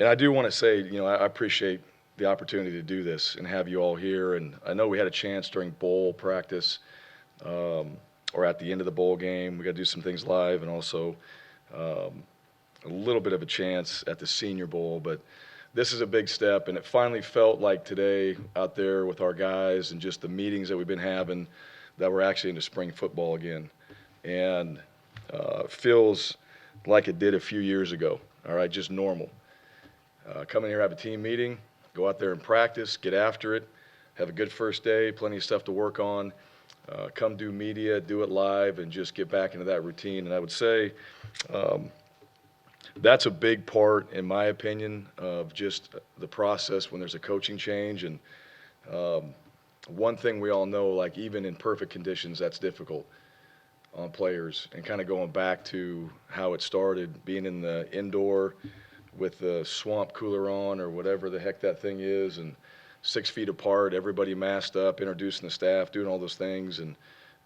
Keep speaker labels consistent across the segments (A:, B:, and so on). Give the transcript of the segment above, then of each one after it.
A: And I do want to say, I appreciate the opportunity to do this and have you all here. And I know we had a chance during bowl practice or at the end of the bowl game. We got to do some things live and also a little bit of a chance at the Senior Bowl. But this is a big step, and it finally felt like today out there with our guys and just the meetings that we've been having that we're actually into spring football again. And feels like it did a few years ago, all right, just normal. Come in here, have a team meeting, go out there and practice, get after it, have a good first day, plenty of stuff to work on, come do media, do it live, and just get back into that routine. And I would say that's a big part, in my opinion, of just the process when there's a coaching change. And one thing we all know, like even in perfect conditions, that's difficult on players. And kind of going back to how it started, being in the indoor with the swamp cooler on or whatever the heck that thing is, and 6 feet apart, everybody masked up, introducing the staff, doing all those things, and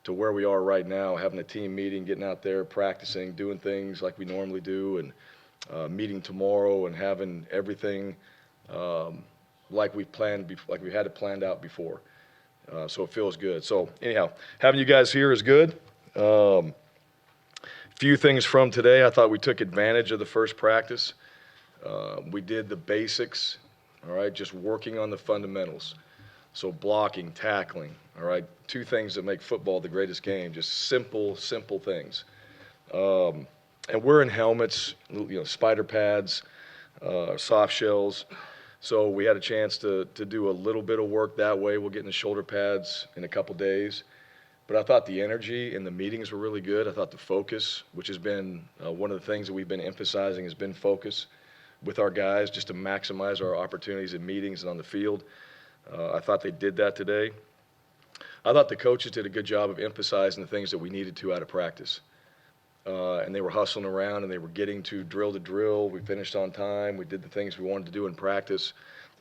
A: to where we are right now, having a team meeting, getting out there, practicing, doing things like we normally do, and meeting tomorrow and having everything like we planned, like we had it planned out before. So it feels good. So anyhow, having you guys here is good. Few things from today. I thought we took advantage of the first practice. We did the basics, all right, just working on the fundamentals. So blocking, tackling, all right, 2 things that make football the greatest game, just simple things. And we're in helmets, spider pads, soft shells. So we had a chance to do a little bit of work that way. We'll get in the shoulder pads in a couple days. But I thought the energy in the meetings were really good. I thought the focus, which has been one of the things that we've been emphasizing, has been focus with our guys just to maximize our opportunities in meetings and on the field. I thought they did that today. I thought the coaches did a good job of emphasizing the things that we needed to out of practice. And they were hustling around and they were getting to drill. We finished on time. We did the things we wanted to do in practice.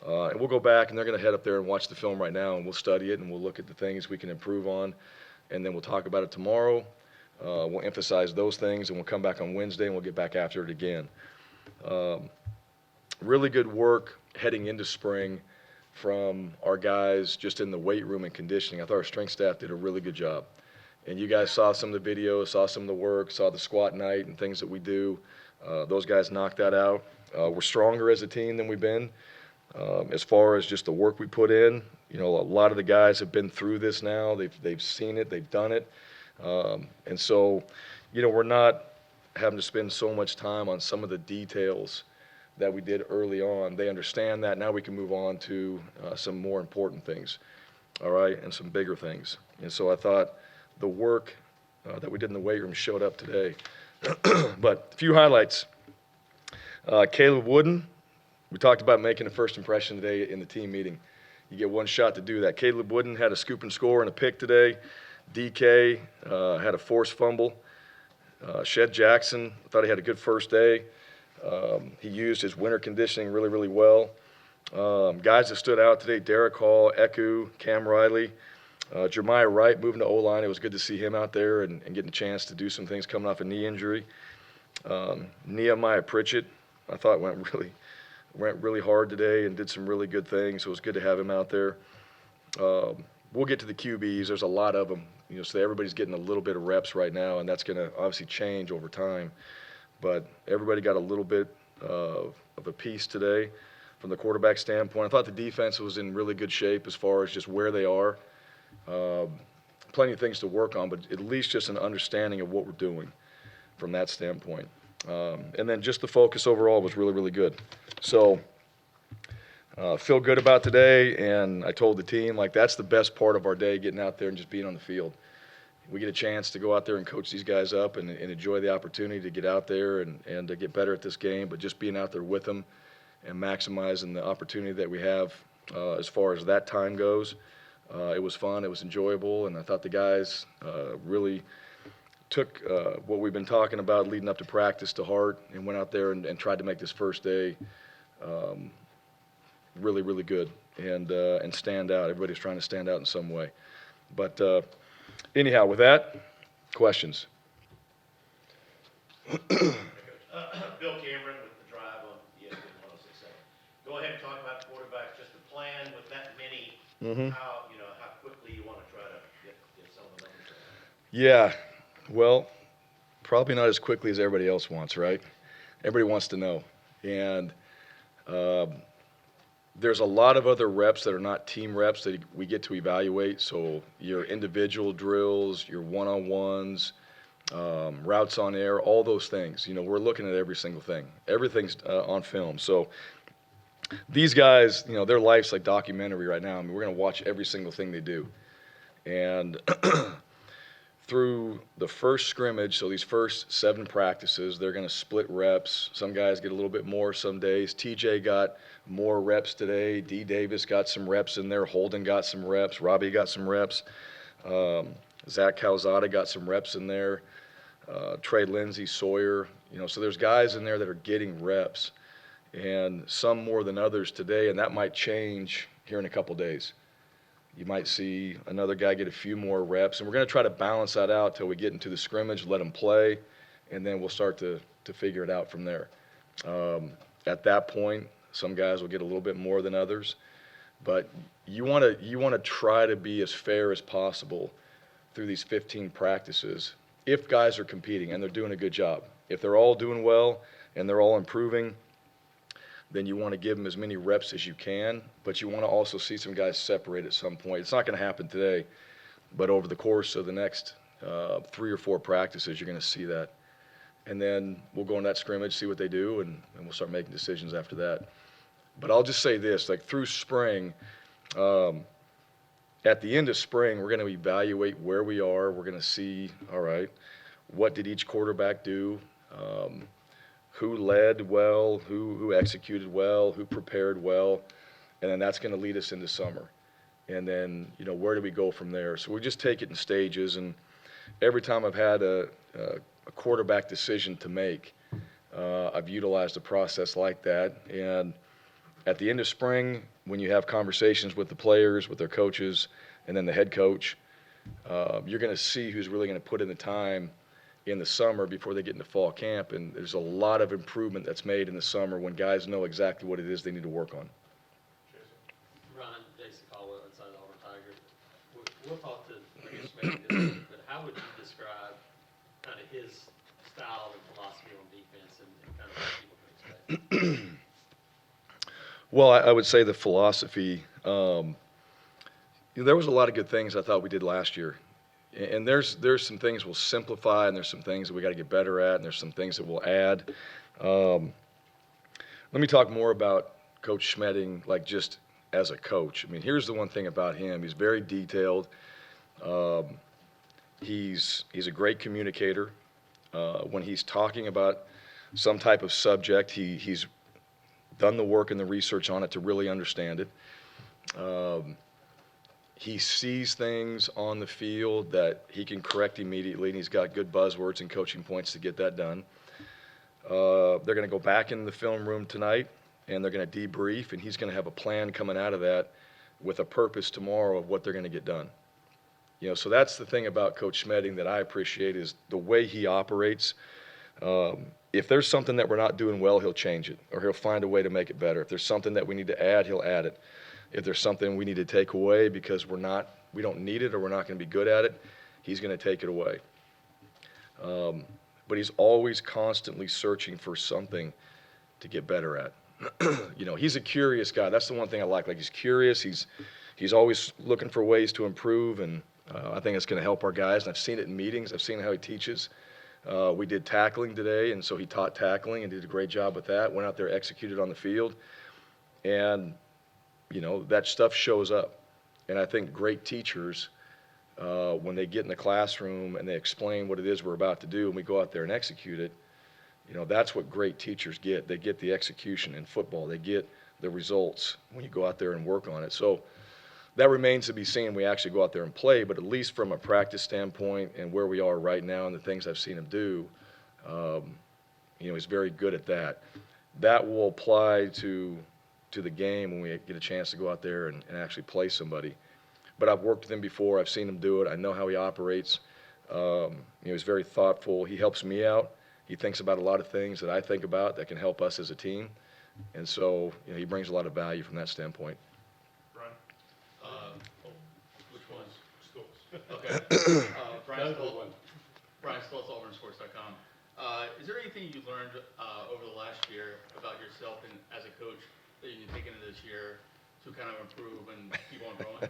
A: And we'll go back and they're going to head up there and watch the film right now, and we'll study it and we'll look at the things we can improve on. And then we'll talk about it tomorrow. We'll emphasize those things, and we'll come back on Wednesday and we'll get back after it again. Really good work heading into spring from our guys just in the weight room and conditioning. I thought our strength staff did a really good job. And you guys saw some of the videos, saw some of the work, saw the squat night and things that we do. Those guys knocked that out. We're stronger as a team than we've been. As far as just the work we put in, a lot of the guys have been through this now. They've seen it, they've done it. And so, we're not having to spend so much time on some of the details that we did early on. They understand that. Now we can move on to some more important things, all right, and some bigger things. And so I thought the work that we did in the weight room showed up today. But a few highlights. Caleb Wooden, we talked about making a first impression today in the team meeting. You get one shot to do that. Caleb Wooden had a scoop and score and a pick today. DK had a forced fumble. Shed Jackson, I thought he had a good first day. He used his winter conditioning really, really well. Guys that stood out today, Derek Hall, Eku, Cam Riley, Jeremiah Wright moving to O-line. It was good to see him out there and getting a chance to do some things coming off a knee injury. Nehemiah Pritchett, I thought went really hard today and did some really good things. So it was good to have him out there. We'll get to the QBs. There's a lot of them. So everybody's getting a little bit of reps right now, and that's going to obviously change over time. But everybody got a little bit of a piece today from the quarterback standpoint. I thought the defense was in really good shape as far as just where they are. Plenty of things to work on, but at least just an understanding of what we're doing from that standpoint. And then just the focus overall was really, really good. So feel good about today, and I told the team, that's the best part of our day, getting out there and just being on the field. We get a chance to go out there and coach these guys up and enjoy the opportunity to get out there and to get better at this game, but just being out there with them and maximizing the opportunity that we have as far as that time goes. It was fun, it was enjoyable, and I thought the guys really took what we've been talking about leading up to practice to heart and went out there and tried to make this first day really, really good and stand out. Everybody's trying to stand out in some way. But anyhow, with that, questions?
B: Bill Cameron with the Drive on ESPN 106.7. plan with that many, how quickly you want to try to get some of the numbers down?
A: Yeah, well, probably not as quickly as everybody else wants, right? Everybody wants to know. And uh, there's a lot of other reps that are not team reps that we get to evaluate. So your individual drills, your one-on-ones, routes on air, all those things. We're looking at every single thing. Everything's on film. So these guys, their life's like documentary right now. I mean, we're going to watch every single thing they do. And through the first scrimmage, so these first 7 practices, they're going to split reps. Some guys get a little bit more some days. TJ got more reps today. D. Davis got some reps in there. Holden got some reps. Robbie got some reps. Zach Calzada got some reps in there. Trey Lindsey, Sawyer. So there's guys in there that are getting reps, and some more than others today, and that might change here in a couple days. You might see another guy get a few more reps, and we're going to try to balance that out till we get into the scrimmage, let them play, and then we'll start to figure it out from there. At that point, some guys will get a little bit more than others, but you want to try to be as fair as possible through these 15 practices if guys are competing and they're doing a good job. If they're all doing well and they're all improving, then you want to give them as many reps as you can, but you want to also see some guys separate at some point. It's not going to happen today, but over the course of the next 3 or 4 practices, you're going to see that. And then we'll go in that scrimmage, see what they do, and we'll start making decisions after that. But I'll just say this, like through spring, at the end of spring, we're going to evaluate where we are. We're going to see, all right, what did each quarterback do? Who led well, who executed well, who prepared well, and then that's going to lead us into summer. And then, where do we go from there? So we just take it in stages, and every time I've had a quarterback decision to make, I've utilized a process like that. And at the end of spring, when you have conversations with the players, with their coaches, and then the head coach, you're going to see who's really going to put in the time in the summer before they get into fall camp, and there's a lot of improvement that's made in the summer when guys know exactly what it is they need to work on.
C: Ryan, Jason Caldwell inside the Auburn Tigers. We'll talk to Smith in a minute, but how would you describe kind of his style and philosophy on defense and kind of what people can expect?
A: Well, I would say the philosophy, there was a lot of good things I thought we did last year. And there's some things we'll simplify, and there's some things that we got to get better at, and there's some things that we'll add. Let me talk more about Coach Schmedding, like just as a coach. I mean, here's the one thing about him: he's very detailed. He's a great communicator. When he's talking about some type of subject, he's done the work and the research on it to really understand it. He sees things on the field that he can correct immediately, and he's got good buzzwords and coaching points to get that done. They're going to go back in the film room tonight, and they're going to debrief, and he's going to have a plan coming out of that with a purpose tomorrow of what they're going to get done. So that's the thing about Coach Schmedding that I appreciate is the way he operates. If there's something that we're not doing well, he'll change it, or he'll find a way to make it better. If there's something that we need to add, he'll add it. If there's something we need to take away because we don't need it or we're not going to be good at it, he's going to take it away. But he's always constantly searching for something to get better at. He's a curious guy. That's the one thing I like. Like, he's curious. He's always looking for ways to improve, and I think it's going to help our guys. And I've seen it in meetings. I've seen how he teaches. We did tackling today, and so he taught tackling and did a great job with that. Went out there, executed on the field, and that stuff shows up. And I think great teachers, when they get in the classroom and they explain what it is we're about to do and we go out there and execute it, that's what great teachers get. They get the execution in football. They get the results when you go out there and work on it. So that remains to be seen. We actually go out there and play, but at least from a practice standpoint and where we are right now and the things I've seen him do, he's very good at that. That will apply to the game when we get a chance to go out there and actually play somebody. But I've worked with him before. I've seen him do it. I know how he operates. He's very thoughtful. He helps me out. He thinks about a lot of things that I think about that can help us as a team. And so he brings a lot of value from that standpoint.
C: Which one?
D: Okay. Brian
C: Those are the
D: Stoltz,
C: ones.
D: Brian Stoltz, AuburnSports.com. Is there anything you learned over the last year about yourself and as a coach that you can take into this year to kind of improve and keep on growing?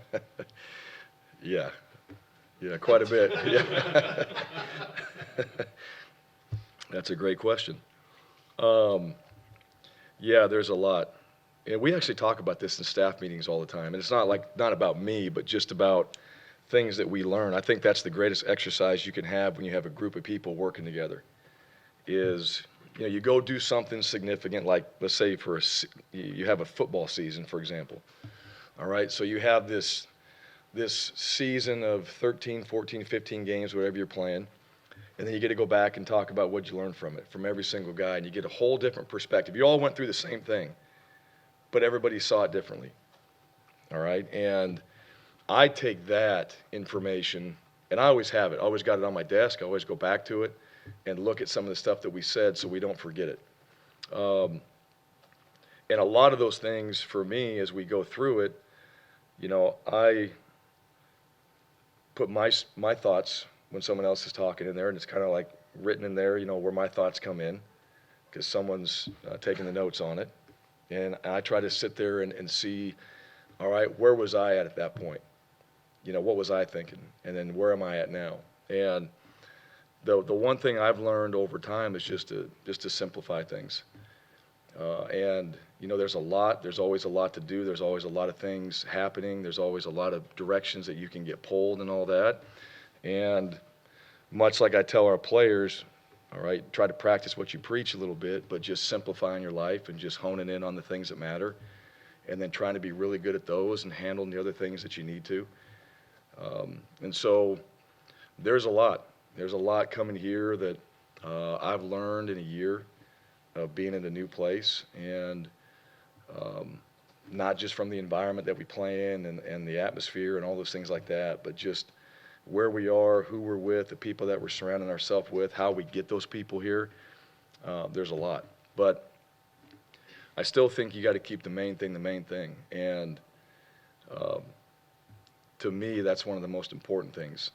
A: Yeah, quite a bit. Yeah. That's a great question. Yeah, there's a lot. And we actually talk about this in staff meetings all the time. And it's not about me, but just about things that we learn. I think that's the greatest exercise you can have when you have a group of people working together. Is you go do something significant, like let's say you have a football season, for example. All right, so you have this season of 13, 14, 15 games, whatever you're playing. And then you get to go back and talk about what you learned from it, from every single guy, and you get a whole different perspective. You all went through the same thing, but everybody saw it differently. All right, and I take that information, and I always have it. I always got it on my desk. I always go back to it and look at some of the stuff that we said so we don't forget it. And a lot of those things for me, as we go through it, I put my thoughts when someone else is talking in there, and it's kind of like written in there, where my thoughts come in, because someone's taking the notes on it. And I try to sit there and see, all right, where was I at that point? What was I thinking? And then where am I at now? And the one thing I've learned over time is just to simplify things. And there's always a lot to do. There's always a lot of things happening. There's always a lot of directions that you can get pulled and all that. And much like I tell our players, all right, try to practice what you preach a little bit, but just simplifying your life and just honing in on the things that matter, and then trying to be really good at those and handling the other things that you need to. And so there's a lot. There's a lot coming here that I've learned in a year of being in a new place, and not just from the environment that we play in and the atmosphere and all those things like that, but just where we are, who we're with, the people that we're surrounding ourselves with, how we get those people here. There's a lot. But I still think you got to keep the main thing. And to me, that's one of the most important things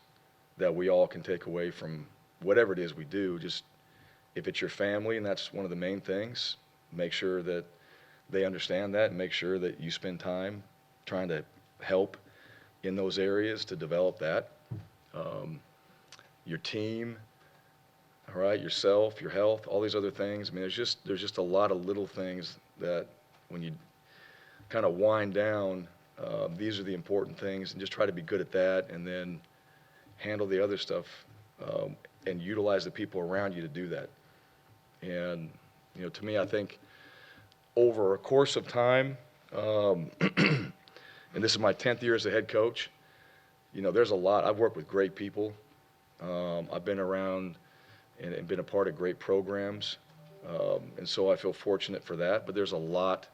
A: that we all can take away from whatever it is we do. Just if it's your family, and that's one of the main things, make sure that they understand that, and make sure that you spend time trying to help in those areas to develop that. Your team, all right, yourself, your health, all these other things. I mean, there's just a lot of little things that when you kind of wind down, these are the important things, and just try to be good at that, and then handle the other stuff, and utilize the people around you to do that. And to me, I think over a course of time, and this is my 10th year as a head coach, there's a lot. I've worked with great people. I've been around and been a part of great programs, and so I feel fortunate for that. But there's a lot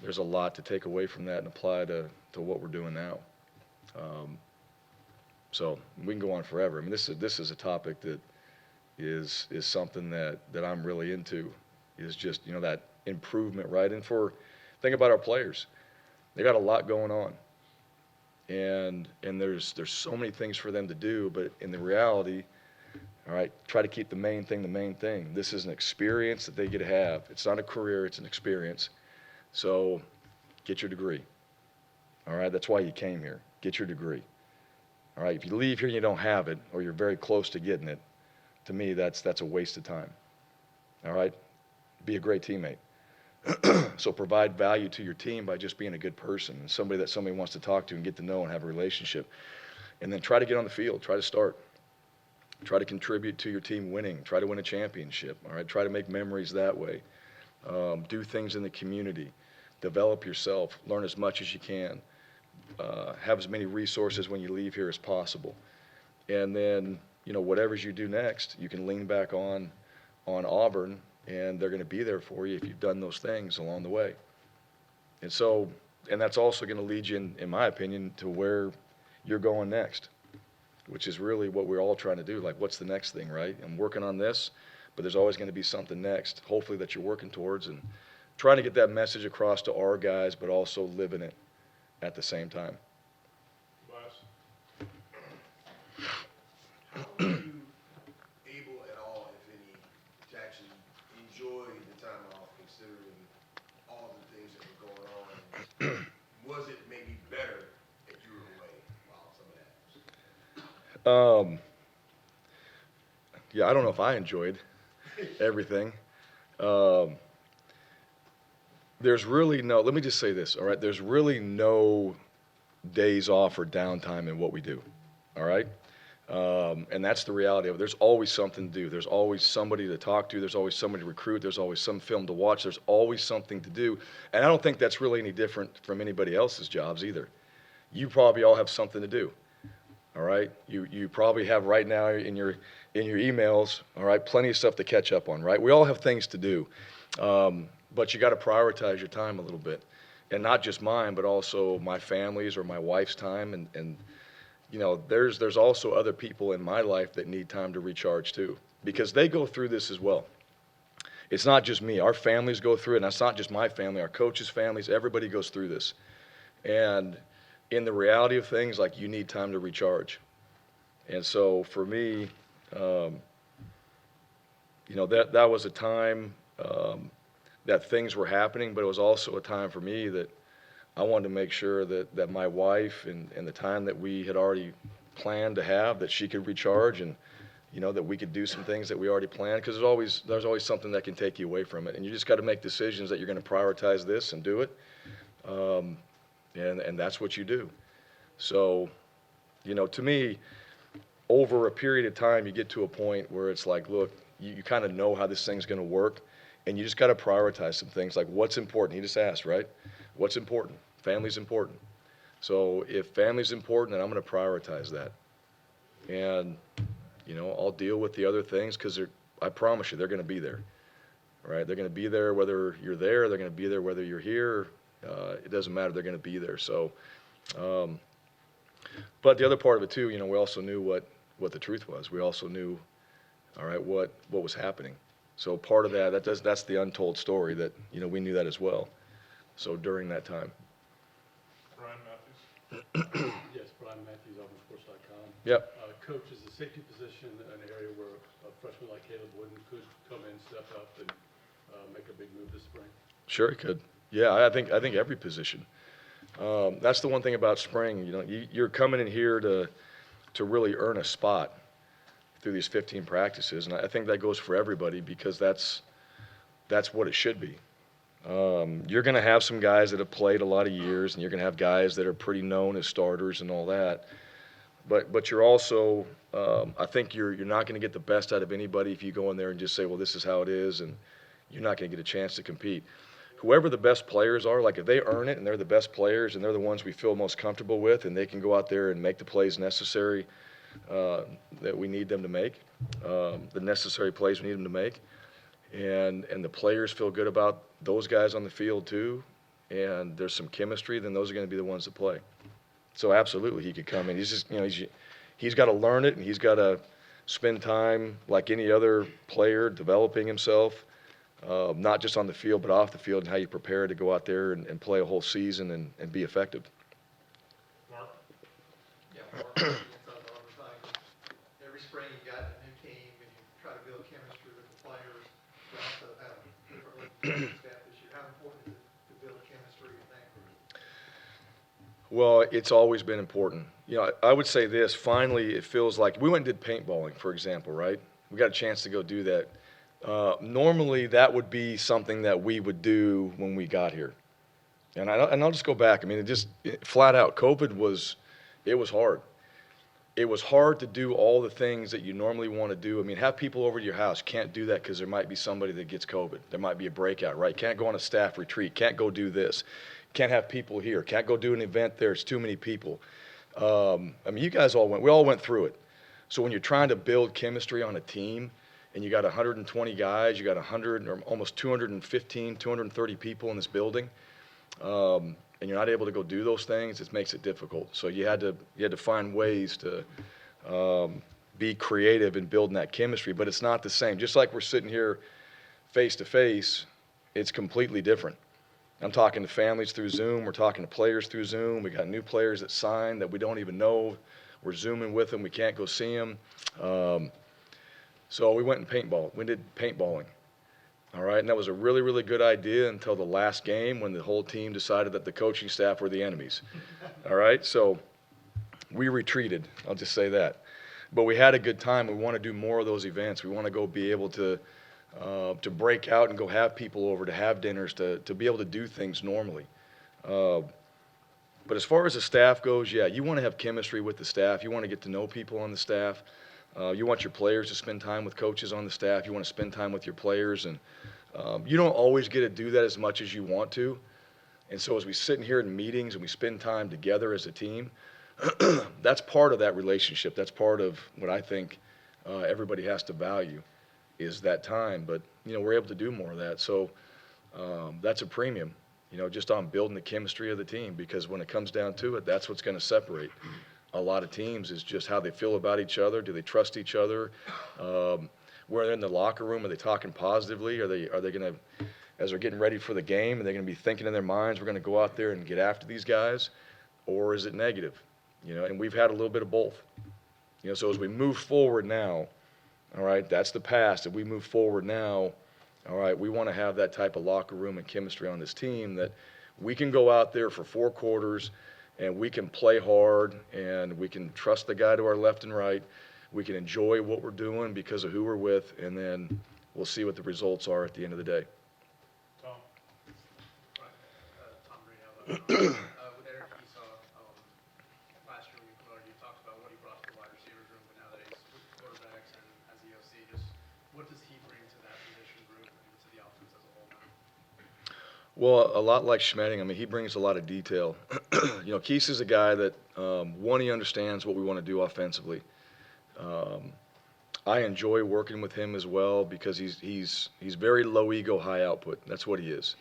A: to take away from that and apply to what we're doing now. So we can go on forever. I mean, this is a topic that is something that I'm really into. Is just that improvement, right? And think about our players. They got a lot going on. And there's so many things for them to do, but in the reality, all right, try to keep the main thing. This is an experience that they get to have. It's not a career, it's an experience. So get your degree. All right, that's why you came here. Get your degree. All right, if you leave here and you don't have it, or you're very close to getting it, to me, that's a waste of time. All right, be a great teammate. So provide value to your team by just being a good person and somebody that somebody wants to talk to and get to know and have a relationship. And then try to get on the field. Try to start. Try to contribute to your team winning. Try to win a championship. All right. Try to make memories that way. Do things in the community. Develop yourself. Learn as much as you can. Have as many resources when you leave here as possible. And then whatever you do next, you can lean back on Auburn, and they're going to be there for you if you've done those things along the way. And that's also going to lead you, in my opinion, to where you're going next, which is really what we're all trying to do. Like, what's the next thing, right? I'm working on this, but there's always going to be something next, hopefully, that you're working towards, and trying to get that message across to our guys, but also living it at the same time.
E: How were you able at all, if any, to actually enjoy the time off considering all the things that were going on? Was it maybe better if you were away while some of that was?
A: Yeah, I don't know if I enjoyed everything. Um, there's really no, let me just say this, all right? There's really no days off or downtime in what we do, all right? And that's the reality of it. There's always something to do. There's always somebody to talk to. There's always somebody to recruit. There's always some film to watch. There's always something to do. And I don't think that's really any different from anybody else's jobs either. You probably all have something to do, all right? You probably have right now in your emails, all right, plenty of stuff to catch up on, right? We all have things to do. But you got to prioritize your time a little bit. And not just mine, but also my family's or my wife's time. And you know, there's also other people in my life that need time to recharge too, because they go through this as well. It's not just me. Our families go through it, and that's not just my family. Our coaches' families, everybody goes through this. And in the reality of things, like, you need time to recharge. And so for me, you know, that was a time that things were happening, but it was also a time for me that I wanted to make sure that my wife and the time that we had already planned to have, that she could recharge, and, you know, that we could do some things that we already planned, because there's always something that can take you away from it. And you just got to make decisions that you're going to prioritize this and do it. And that's what you do. So, you know, to me, over a period of time, you get to a point where it's like, look, you kind of know how this thing's going to work, and you just got to prioritize some things, like what's important. He just asked, right? What's important? Family's important. So if family's important, then I'm going to prioritize that. And, you know, I'll deal with the other things, because I promise you, they're going to be there. All right? They're going to be there whether you're there. They're going to be there whether you're here. It doesn't matter. They're going to be there. So, but the other part of it too, you know, we also knew what the truth was. We also knew, all right, what was happening. So part of that's the untold story, that, you know, we knew that as well. So during that time.
F: Brian Matthews.
G: Yes, Brian Matthews, AuburnSports.com.
A: Yep.
G: Coach, is the safety position an area where a freshman like Caleb Wooden could come in, step up, and make a big move this spring?
A: Sure, it could. Yeah, I think every position. That's the one thing about spring. You know, you're coming in here to really earn a spot through these 15 practices, and I think that goes for everybody, because that's what it should be. You're going to have some guys that have played a lot of years, and you're going to have guys that are pretty known as starters and all that. But you're also, I think you're not going to get the best out of anybody if you go in there and just say, well, this is how it is, and you're not going to get a chance to compete. Whoever the best players are, like, if they earn it and they're the best players and they're the ones we feel most comfortable with, and they can go out there and make the plays necessary that we need them to make, the necessary plays we need them to make, and the players feel good about those guys on the field too, and there's some chemistry, then those are going to be the ones that play. So absolutely, he could come in. He's just, you know, he's got to learn it, and he's got to spend time like any other player developing himself, not just on the field but off the field, and how you prepare to go out there and play a whole season and be effective.
F: Mark.
H: Yeah, Mark, inside the Auburn Tigers. Every spring you got a new team and you try to build chemistry with the players. You also have different staff this year. How important is it to build chemistry with that group?
A: Well, it's always been important. You know, I would say this, finally it feels like, we went and did paintballing, for example, right? We got a chance to go do that. Normally that would be something that we would do when we got here. And I'll just go back. I mean, flat out, COVID was hard. It was hard to do all the things that you normally want to do. I mean, have people over to your house. Can't do that because there might be somebody that gets COVID. There might be a breakout, right? Can't go on a staff retreat. Can't go do this. Can't have people here. Can't go do an event there. It's too many people. I mean, you guys we all went through it. So when you're trying to build chemistry on a team, and you got 120 guys, you got 100 or almost 215, 230 people in this building, and you're not able to go do those things, it makes it difficult. So you had to find ways to be creative in building that chemistry, but it's not the same. Just like we're sitting here face to face, it's completely different. I'm talking to families through Zoom. We're talking to players through Zoom. We got new players that signed that we don't even know we're Zooming with them. We can't go see them. So we went and paintball. We did paintballing. All right, and that was a really, really good idea until the last game when the whole team decided that the coaching staff were the enemies. All right, so we retreated. I'll just say that. But we had a good time. We want to do more of those events. We want to go be able to break out and go have people over, to have dinners, to be able to do things normally. But as far as the staff goes, yeah, you want to have chemistry with the staff. You want to get to know people on the staff. You want your players to spend time with coaches on the staff. You want to spend time with your players. And you don't always get to do that as much as you want to. And so as we sit in here in meetings and we spend time together as a team, that's part of that relationship. That's part of what I think everybody has to value is that time. But, you know, we're able to do more of that. So that's a premium, you know, just on building the chemistry of the team, because when it comes down to it, that's what's going to separate a lot of teams is just how they feel about each other. Do they trust each other? Where they're in the locker room, are they talking positively? Are they going to, as they're getting ready for the game, are they going to be thinking in their minds, we're going to go out there and get after these guys? Or is it negative? You know, and we've had a little bit of both. You know, so as we move forward now, all right, that's the past. If we move forward now, all right, we want to have that type of locker room and chemistry on this team that we can go out there for 4 quarters and we can play hard and we can trust the guy to our left and right. We can enjoy what we're doing because of who we're with, and then we'll see what the results are at the end of the day.
F: Tom?
I: Tom Green, with Eric Esau, last year we already talked about what he brought to the wide receivers room, but now that he's with the quarterbacks and as the OC, just what does he bring to that position group and to the offense as a whole now?
A: Well, a lot like Schmedding, I mean, he brings a lot of detail. You know, Keese is a guy that, one, he understands what we want to do offensively. I enjoy working with him as well because he's very low ego, high output. That's what he is.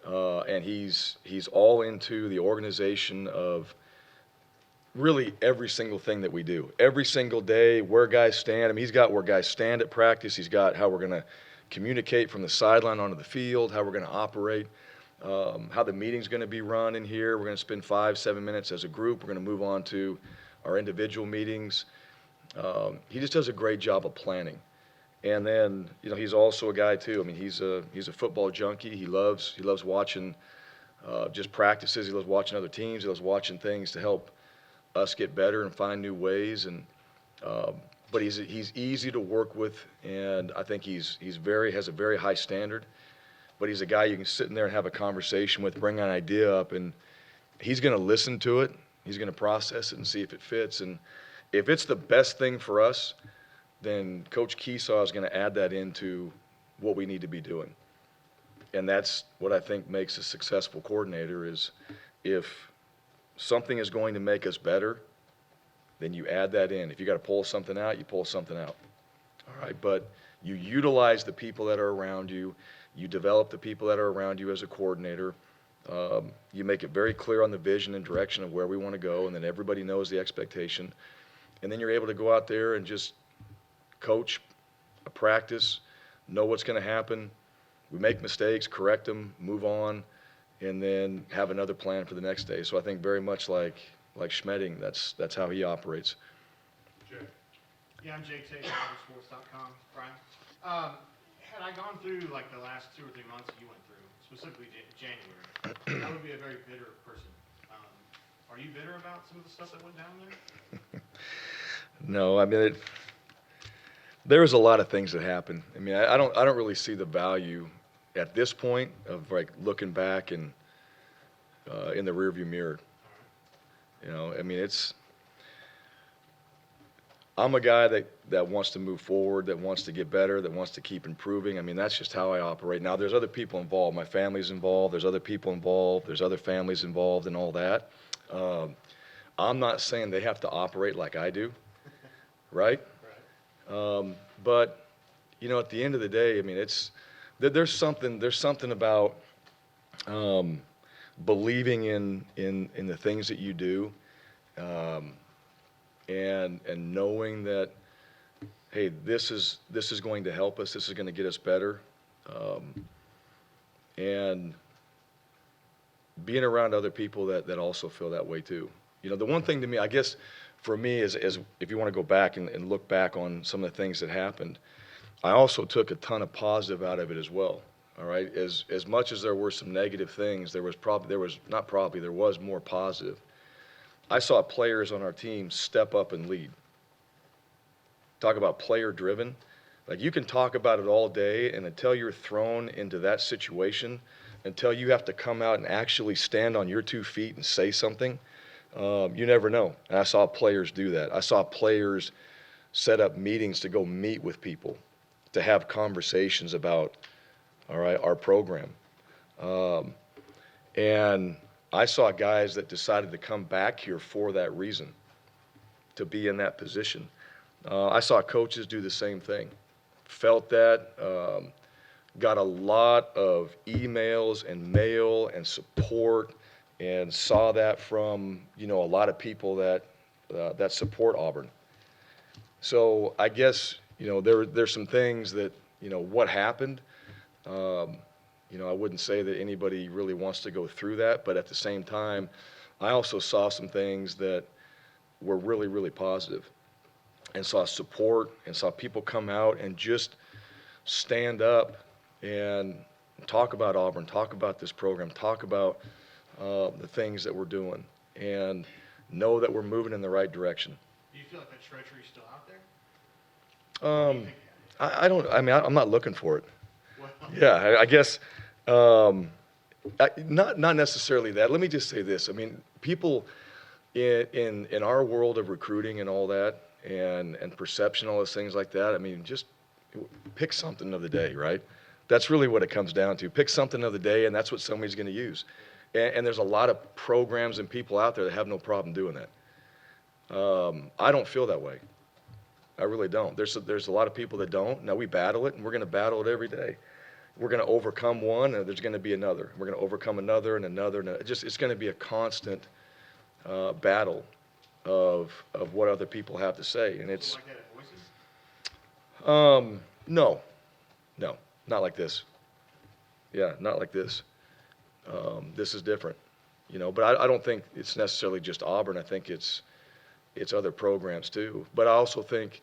A: And he's all into the organization of really every single thing that we do. Every single day, where guys stand. I mean, he's got where guys stand at practice. He's got how we're going to communicate from the sideline onto the field, how we're going to operate, how the meeting's going to be run in here. We're going to spend 5-7 minutes as a group. We're going to move on to our individual meetings. He just does a great job of planning. And then, you know, he's also a guy too. I mean, he's a football junkie. He loves watching just practices. He loves watching other teams. He loves watching things to help us get better and find new ways. And but he's easy to work with, and I think has a very high standard. But he's a guy you can sit in there and have a conversation with, bring an idea up, and he's going to listen to it. He's going to process it and see if it fits. And if it's the best thing for us, then Coach Keesaw is going to add that into what we need to be doing. And that's what I think makes a successful coordinator is if something is going to make us better, then you add that in. If you got to pull something out, you pull something out. All right, but you utilize the people that are around you. You develop the people that are around you as a coordinator. You make it very clear on the vision and direction of where we want to go, and then everybody knows the expectation. And then you're able to go out there and just coach, practice, know what's going to happen. We make mistakes, correct them, move on, and then have another plan for the next day. So I think very much like Schmedding, that's how he operates.
F: Jay?
J: Yeah, I'm Jake Tate, Sports.com, Brian. Had I gone through like the last 2 or 3 months that you went through, specifically January, I would be a very bitter person. Are you bitter about some of the stuff that went down there?
A: No, I mean, there was a lot of things that happened. I mean, I don't really see the value at this point of like looking back and in the rearview mirror. You know, I mean, I'm a guy that wants to move forward, that wants to get better, that wants to keep improving. I mean, that's just how I operate. Now, there's other people involved. My family's involved. There's other people involved. There's other families involved and all that. I'm not saying they have to operate like I do, right? But, you know, at the end of the day, I mean, there's something about believing in the things that you do, and knowing that, hey, this is going to help us. This is going to get us better, and being around other people that also feel that way too. You You know, the one thing to me, I guess, for me is if you want to go back and look back on some of the things that happened, I also took a ton of positive out of it as well. All right, as much as there were some negative things, there was more positive. I saw players on our team step up and lead. Talk about player driven. Like, you can talk about it all day, and until you're thrown into that situation, until you have to come out and actually stand on your 2 feet and say something, you never know. And I saw players do that. I saw players set up meetings to go meet with people, to have conversations about, all right, our program. And I saw guys that decided to come back here for that reason, to be in that position. I saw coaches do the same thing. Felt that, got a lot of emails and mail and support, and saw that from, you know, a lot of people that support Auburn. So I guess, you know, there's some things that, you know, what happened. You know, I wouldn't say that anybody really wants to go through that, but at the same time, I also saw some things that were really, really positive, and saw support, and saw people come out and just stand up and talk about Auburn, talk about this program, talk about the things that we're doing, and know that we're moving in the right direction.
J: Do you feel like that treachery is still out there?
A: I'm not looking for it.
J: Well,
A: Yeah, I guess not necessarily that. Let me just say this. I mean, people in our world of recruiting and all that, and perception, all those things like that, I mean, just pick something of the day, right? That's really what it comes down to. Pick something of the day, and that's what somebody's going to use. And there's a lot of programs and people out there that have no problem doing that. I don't feel that way. I really don't. There's a lot of people that don't. Now, we battle it, and we're going to battle it every day. We're going to overcome one, and there's going to be another. We're going to overcome another and another. And it's going to be a constant battle of what other people have to say. And it's
J: like that at Voices?
A: no, not like this. Yeah, not like this. This is different, you know. But I don't think it's necessarily just Auburn. I think it's other programs too. But I also think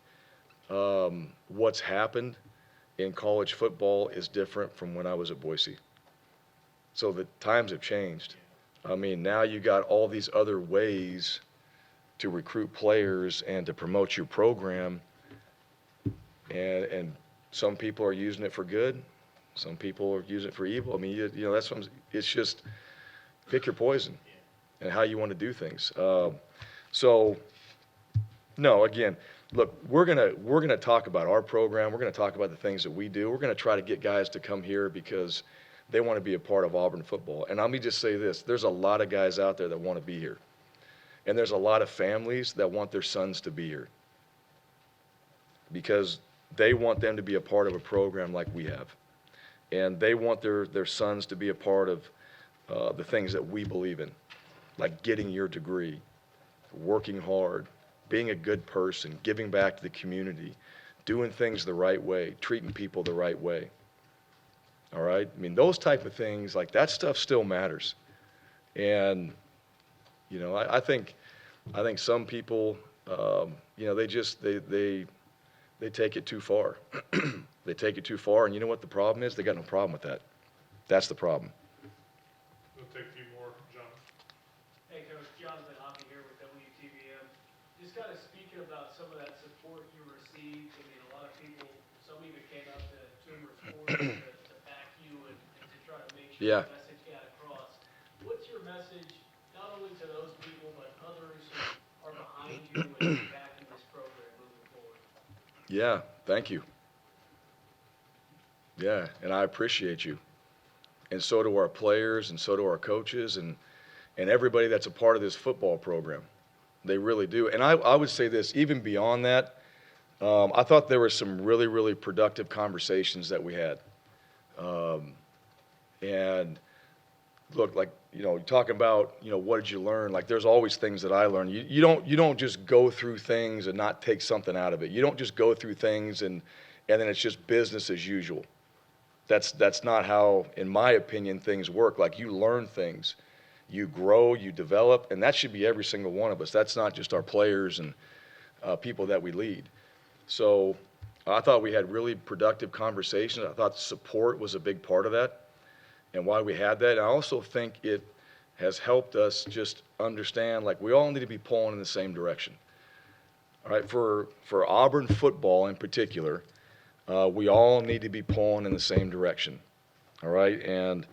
A: what's happened in college football is different from when I was at Boise. So the times have changed. I mean, now you got all these other ways to recruit players and to promote your program, and some people are using it for good, some people are using it for evil. I mean, you know, it's just pick your poison and how you want to do things. So, no, again, look, we're gonna talk about our program. We're gonna talk about the things that we do. We're gonna try to get guys to come here because they want to be a part of Auburn football. And let me just say this: there's a lot of guys out there that want to be here, and there's a lot of families that want their sons to be here because they want them to be a part of a program like we have, and they want their sons to be a part of the things that we believe in, like getting your degree, working hard, being a good person, giving back to the community, doing things the right way, treating people the right way. All right? I mean, those type of things, like that stuff still matters. And, you know, I think some people, you know, they take it too far. They take it too far, and you know what the problem is? They got no problem with that. That's the problem.
F: We'll take a few more, John.
K: Hey, Coach, Jonathan Hockey here with WTVM. Just kind of speaking about some of that support you received. I mean, a lot of people, some even came up to Tumor Sports to back you and to try to make sure
A: Yeah.
K: the message got across. What's your message, not only to those people, but others who are behind you and backing this program moving forward?
A: Yeah, thank you. Yeah, and I appreciate you. And so do our players, and so do our coaches, and everybody that's a part of this football program. They really do. And I would say this, even beyond that, I thought there were some really, really productive conversations that we had. And look, like, you know, talking about, you know, what did you learn? Like, there's always things that I learned. You don't just go through things and not take something out of it. You don't just go through things and then it's just business as usual. That's not how, in my opinion, things work. Like, you learn things, you grow, you develop, and that should be every single one of us. That's not just our players and people that we lead. So I thought we had really productive conversations. I thought support was a big part of that and why we had that. And I also think it has helped us just understand, like, we all need to be pulling in the same direction. All right, for Auburn football in particular, we all need to be pulling in the same direction. All right, and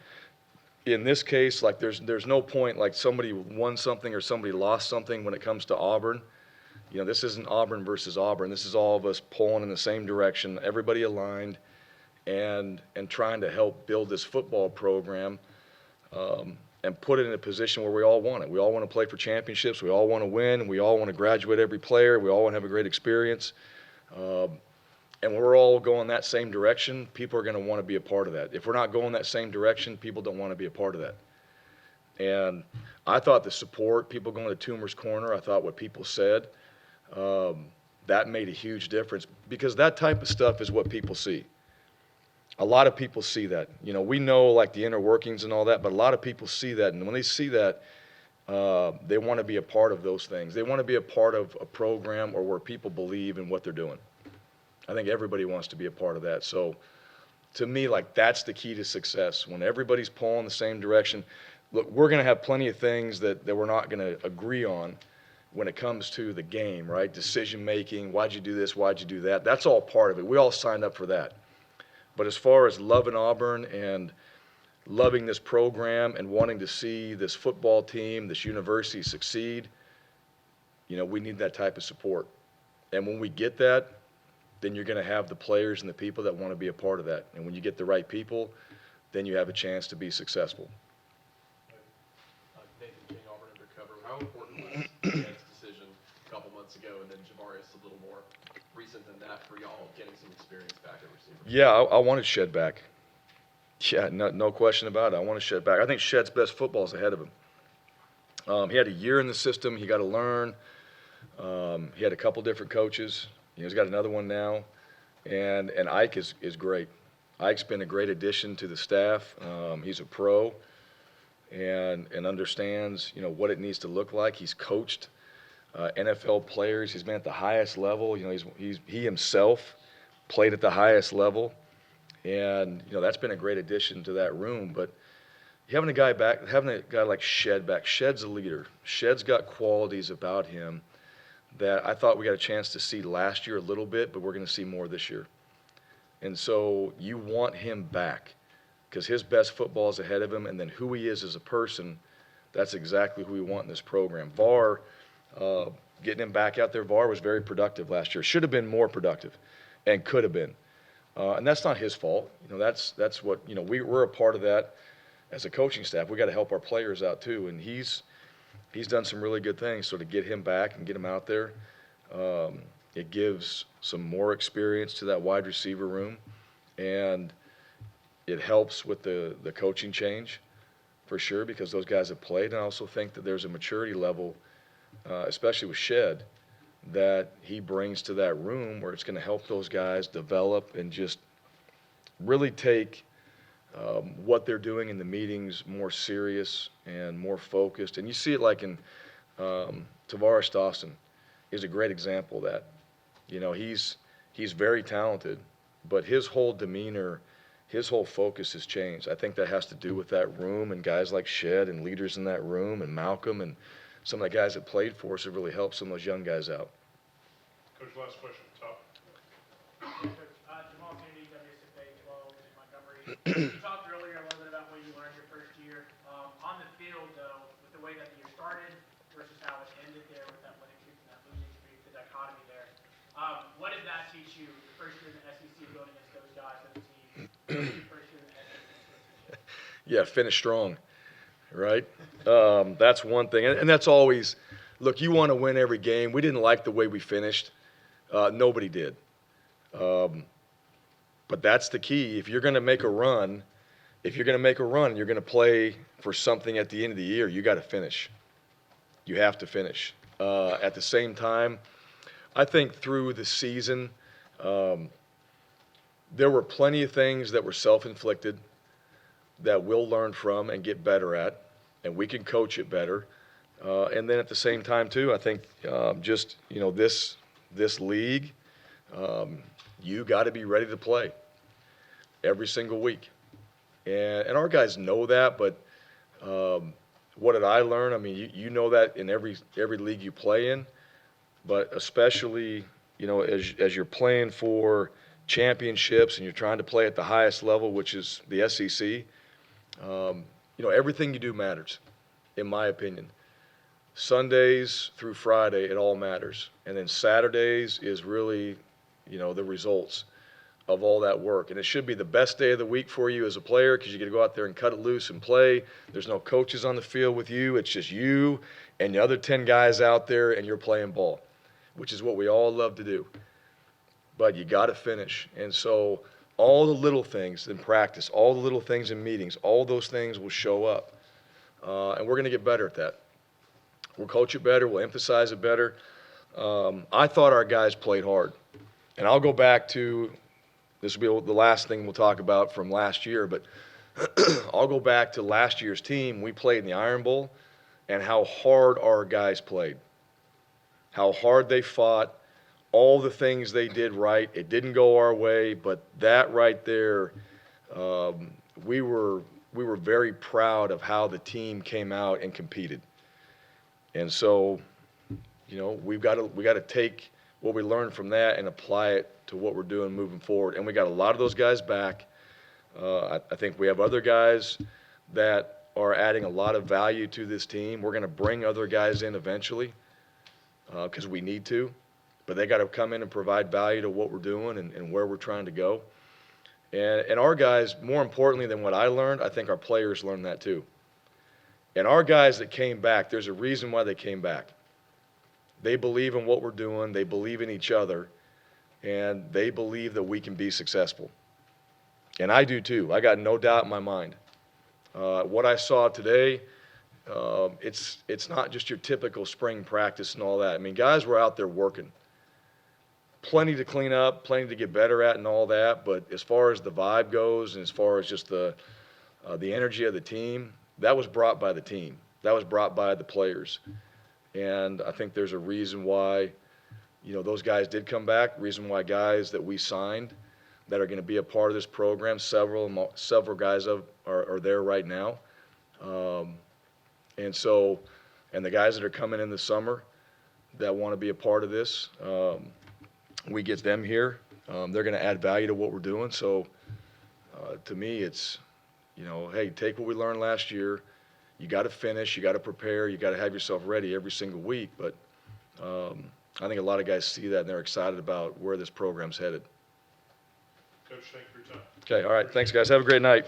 A: in this case, like, there's no point like somebody won something or somebody lost something when it comes to Auburn. You know, this isn't Auburn versus Auburn. This is all of us pulling in the same direction, everybody aligned, and trying to help build this football program and put it in a position where we all want it. We all want to play for championships. We all want to win. We all want to graduate every player. We all want to have a great experience. And we're all going that same direction. People are going to want to be a part of that. If we're not going that same direction, people don't want to be a part of that. And I thought the support, people going to Toomer's Corner, I thought what people said, that made a huge difference, because that type of stuff is what people see. A lot of people see that. You know, we know like the inner workings and all that, but a lot of people see that. And when they see that, they want to be a part of those things. They want to be a part of a program or where people believe in what they're doing. I think everybody wants to be a part of that. So to me, like, that's the key to success. When everybody's pulling the same direction, look, we're going to have plenty of things that we're not going to agree on when it comes to the game, right? Decision making, why'd you do this, why'd you do that? That's all part of it. We all signed up for that. But as far as loving Auburn and loving this program and wanting to see this football team, this university succeed, you know, we need that type of support. And when we get that, then you're going to have the players and the people that want to be a part of that. And when you get the right people, then you have a chance to be successful.
L: Nathan King, Auburn Undercover. How important was Ed's decision a couple months ago, and then Javarius a little more recent than that for y'all getting some experience back at receiver?
A: Yeah, I wanted Shed back. Yeah, no question about it. I want Shed back. I think Shed's best football is ahead of him. He had a year in the system. He got to learn. He had a couple different coaches. He's got another one now. And Ike is great. Ike's been a great addition to the staff. He's a pro and understands, you know, what it needs to look like. He's coached NFL players. He's been at the highest level. You know, he himself played at the highest level. And, you know, that's been a great addition to that room. But having a guy like Shed back, Shed's a leader. Shed's got qualities about him that I thought we got a chance to see last year a little bit, but we're going to see more this year. And so you want him back because his best football is ahead of him, and then who he is as a person, that's exactly who we want in this program. VAR, getting him back out there, VAR was very productive last year. Should have been more productive and could have been. And that's not his fault. You know, that's what, you know, we're a part of that as a coaching staff. We got to help our players out too, and he's done some really good things. So to get him back and get him out there, it gives some more experience to that wide receiver room, and it helps with the coaching change for sure, because those guys have played. And I also think that there's a maturity level, especially with Shed, that he brings to that room where it's going to help those guys develop and just really take what they're doing in the meetings more serious and more focused. And you see it like in Tavares Dawson is a great example of that. You know, he's very talented, but his whole demeanor, his whole focus has changed. I think that has to do with that room and guys like Shed and leaders in that room and Malcolm and some of the guys that played for us have really helped some of those young guys out.
F: Coach, last question, top.
K: Jamal Kennedy, WSFA 12 in Montgomery. You talked earlier a little bit about what you learned your first year. On the field, though, with the way that the year started versus how it ended there with that winning streak and that losing streak, the dichotomy there, what did that teach you the first year in the SEC going against those guys, those teams, first year in the SEC?
A: Yeah, finish strong, right? That's one thing. And that's always, look, you want to win every game. We didn't like the way we finished. Nobody did. But that's the key. If you're going to make a run, you're going to play for something at the end of the year, you got to finish. You have to finish. At the same time, I think through the season, there were plenty of things that were self-inflicted that we'll learn from and get better at. and we can coach it better. And then at the same time too, I think just, you know, this league, you got to be ready to play every single week. And our guys know that, but what did I learn? I mean, you know that in every league you play in, but especially, you know, as you're playing for championships and you're trying to play at the highest level, which is the SEC, you know, everything you do matters, in my opinion. Sundays through Friday, it all matters. And then Saturdays is really, you know, the results of all that work. And it should be the best day of the week for you as a player because you get to go out there and cut it loose and play. There's no coaches on the field with you. It's just you and the other 10 guys out there, and you're playing ball, which is what we all love to do. But you got to finish. And so all the little things in practice, all the little things in meetings, all those things will show up. And we're going to get better at that. We'll coach it better. We'll emphasize it better. I thought our guys played hard. And I'll go back to, this will be the last thing we'll talk about from last year, but I'll go back to last year's team. We played in the Iron Bowl, and how hard our guys played, how hard they fought, all the things they did right. It didn't go our way, but that right there, we were very proud of how the team came out and competed. And so, you know, we got to take what we learned from that and apply it to what we're doing moving forward. And we got a lot of those guys back. I think we have other guys that are adding a lot of value to this team. We're going to bring other guys in eventually because we need to. But they got to come in and provide value to what we're doing and where we're trying to go. And our guys, more importantly than what I learned, I think our players learned that too. And our guys that came back, there's a reason why they came back. They believe in what we're doing. They believe in each other. And they believe that we can be successful. And I do too. I got no doubt in my mind. What I saw today, it's not just your typical spring practice and all that. I mean, guys were out there working. Plenty to clean up, plenty to get better at and all that. But as far as the vibe goes and as far as just the energy of the team, that was brought by the team. That was brought by the players. And I think there's a reason why, you know, those guys did come back, reason why guys that we signed that are going to be a part of this program, several guys are there right now. And the guys that are coming in the summer that want to be a part of this, we get them here. They're going to add value to what we're doing. So to me, it's, you know, hey, take what we learned last year. You got to finish. You got to prepare. You got to have yourself ready every single week. But I think a lot of guys see that and they're excited about where this program's headed.
F: Coach, thank you for your time.
A: Okay, all right. Thanks, guys. Have a great night.